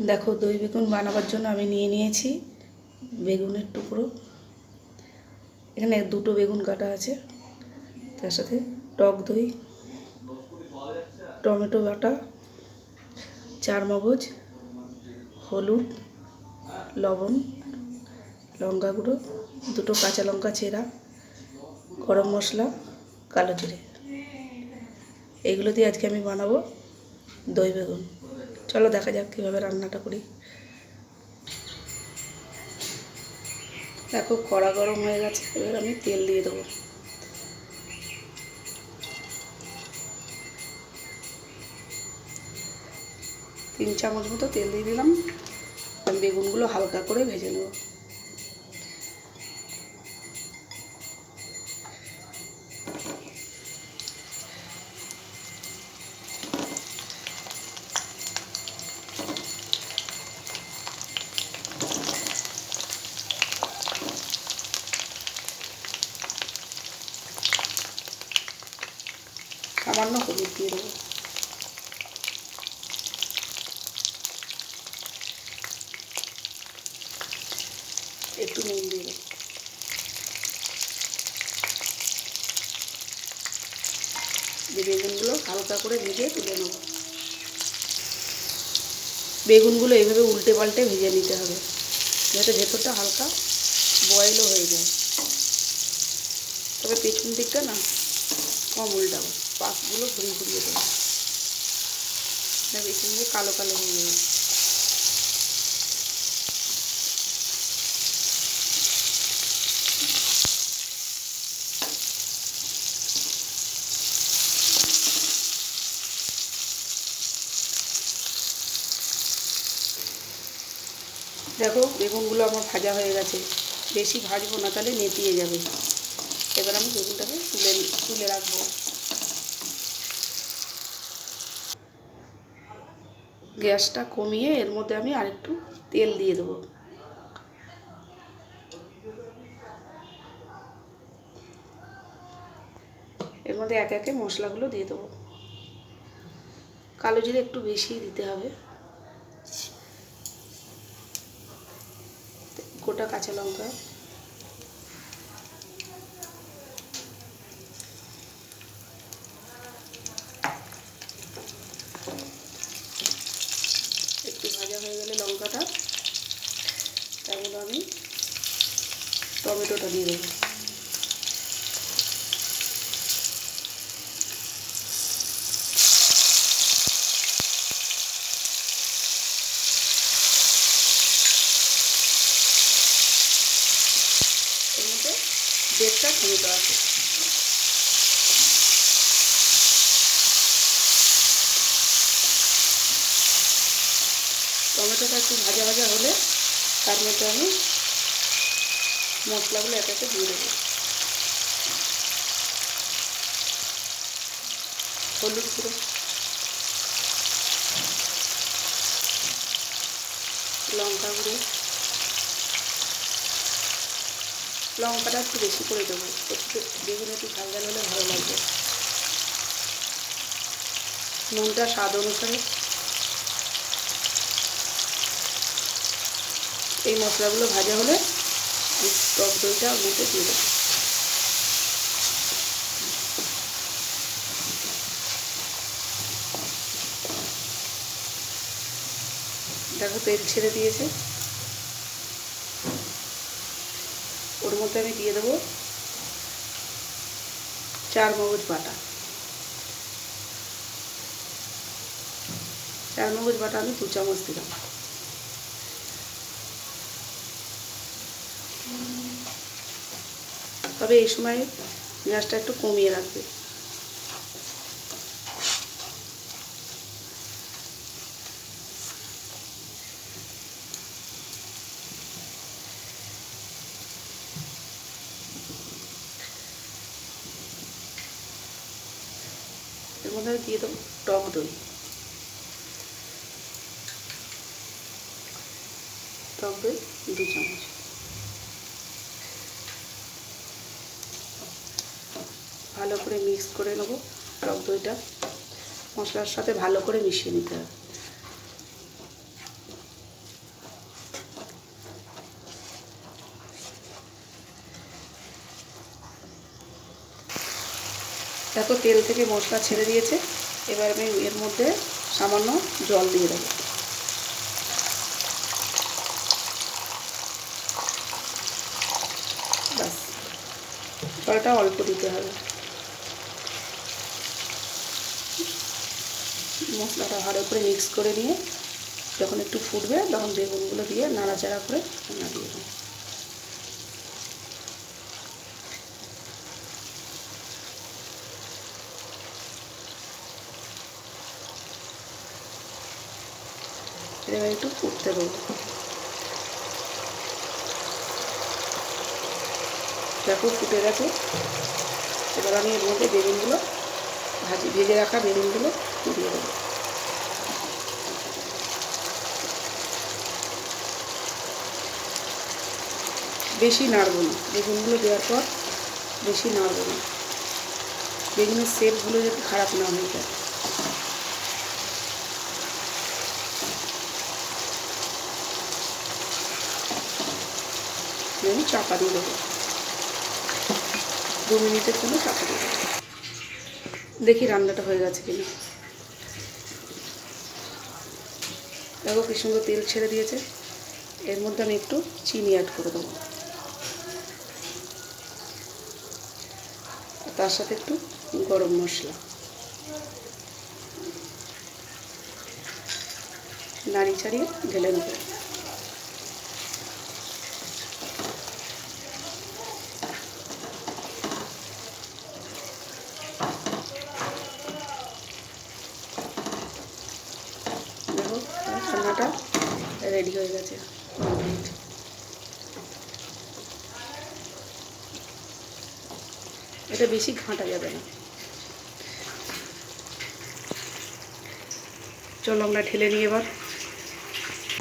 দেখো দই বেগুন বানাবার জন্য আমি নিয়ে নিয়েছি বেগুনের টুকরো। এখানে দুটো বেগুন কাটা আছে, তার সাথে টক দই, টমেটো বাটা, চার মগজ, হলুদ, লবণ, লঙ্কা গুঁড়ো, দুটো কাঁচা লঙ্কা চেরা, গরম মশলা, কালো জিরে। এইগুলো দিয়ে আজকে আমি বানাবো দই বেগুন। চলো দেখা যাক কীভাবে রান্নাটা করি। দেখো কড়া গরম হয়ে গেছে, এবার আমি তেল দিয়ে দেবো। তিন চামচ মতো তেল দিয়ে দিলাম। আমি বেগুনগুলো হালকা করে ভেজে নেব। সামান্য হলুদ দিয়ে দেবো। একটু নুন দিয়ে দেবো। যে বেগুনগুলো হালকা করে ভেজে তুলে নেব। বেগুনগুলো এইভাবে উল্টে পাল্টে ভেজে নিতে হবে, যাতে ভেতরটা হালকা বয়েলও হয়ে যায়। তবে পেছন দিকটা না কম উল্টাবো, পাকগুলো ঘুরিয়ে ঘুরিয়ে দেবো, না পেছন দিয়ে কালো কালো হয়ে যাবে। দেখো বেগুনগুলো আমার ভাজা হয়ে গেছে। বেশি ভাজবো না, তাহলে নেতিয়ে যাবে। এবার আমি বেগুনটাকে তুলে রাখবো। গ্যাসটা কমিয়ে এর মধ্যে আমি আরেকটু তেল দিয়ে দেবো। এর মধ্যে একে একে মশলাগুলো দিয়ে দেবো। কালো জিরে একটু বেশি দিতে হবে, গোটা কাঁচা লঙ্কা, একটু ভাজা হয়ে গেলে লঙ্কাটা, তার মধ্যে আমি টমেটোটা দিয়ে দেবো। এর মধ্যে 1.5টা টমেটো আছে। টমেটোটা একটু ভাজা ভাজা হলে তার মধ্যে আমি মশলাগুলো এক একে দিয়ে দেবো। হলুদ গুঁড়ো, লঙ্কা গুঁড়ো, লঙ্কাটা একটু বেশি করে দেবো, একটু বেগুন একটু ঝাল ঝাল হলে ভালো লাগবে। নুনটা স্বাদ অনুসারে। এই মশলাগুলো ভাজা হলে টক দইটা ওর মধ্যে দিয়ে দেবো। দেখো তেল ছেড়ে দিয়েছে। ওর মধ্যে আমি দিয়ে দেবো 4 মগজ বাটা। 4 মগজ বাটা আমি 2 চামচ দিলাম। তবে এই সময় গ্যাসটা একটু কমিয়ে রাখবে। এর মধ্যে দিয়ে দেবো টক দই। টক দই 2 চামচ। ভালো করে মিক্স করে নেবো। টক দইটা মশলার সাথে ভালো করে মিশিয়ে নিতে হবে। দেখো তেল থেকে মশলা ছেড়ে দিয়েছে। এবার আমি এর মধ্যে সামান্য জল দিয়ে দেবো। ব্যাস, জলটা অল্প দিতে হবে। মশলাটা ভালো করে মিক্স করে নিয়ে যখন একটু ফুটবে তখন বেগুনগুলো দিয়ে নাড়াচাড়া করে নাড়িয়ে দেবো। এবার একটু ফুটতে দেবো। দেখো ফুটে গেছে। এবার আমি এর মধ্যে বেগুনগুলো ভেজে রাখা বেগুনগুলো দিয়ে দেবো। বেশি নাড়বো না, বেগুনগুলো দেওয়ার পর বেশি নাড়বো না, বেগুনের শেপগুলো যাতে খারাপ না হয়ে যায়। আমি চাপা দিয়ে দেবো, 2 মিনিটের জন্য চাপা দিয়ে দেবো। দেখি রান্নাটা হয়ে গেছে কিনা। দেখো কি সুন্দর তেল ছেড়ে দিয়েছে। এর মধ্যে আমি একটু চিনি অ্যাড করে দেবো, তার সাথে একটু গরম মশলা। নাড়ি ছাড়িয়ে ঢেলে নেব। দেখো রান্নাটা রেডি হয়ে গেছে, কমপ্লিট। এটা বেশি ঘাঁটা যাবে না। চলো আমরা ঢেলে নিই এবার।